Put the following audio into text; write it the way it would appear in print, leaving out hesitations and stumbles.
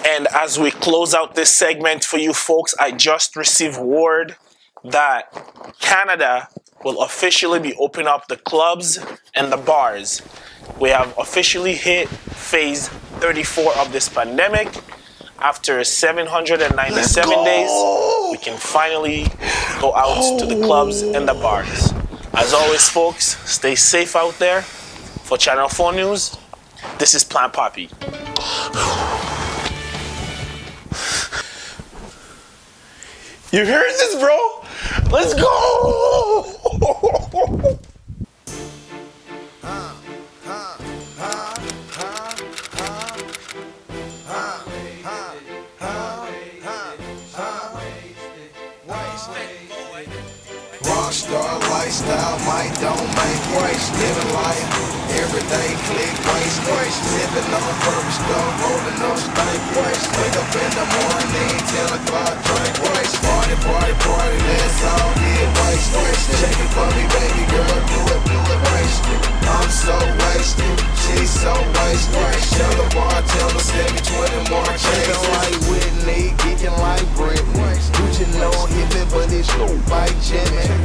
And as we close out this segment for you folks, I just received word that Canada will officially be opening up the clubs and the bars. We have officially hit phase 34 of this pandemic. After 797 days, we can finally go out to the clubs and the bars. As always, folks, stay safe out there. For Channel 4 News, this is Plant Poppy. You heard this, bro? Let's go! Rockstar lifestyle, might don't make waste. Living life, everyday click waste. Sipping on purpose stuff, rolling on stank waste. Wake up in the morning, 10 o'clock, drink waste. Party, let's all get wasted. Shake it for me, baby girl, do it, wasted. I'm so wasted, she's so wasted. Tell the bartender, send me 20 more checks. Like Whitney, kicking like Britney. You know hit me, but it's no bike Jimmy.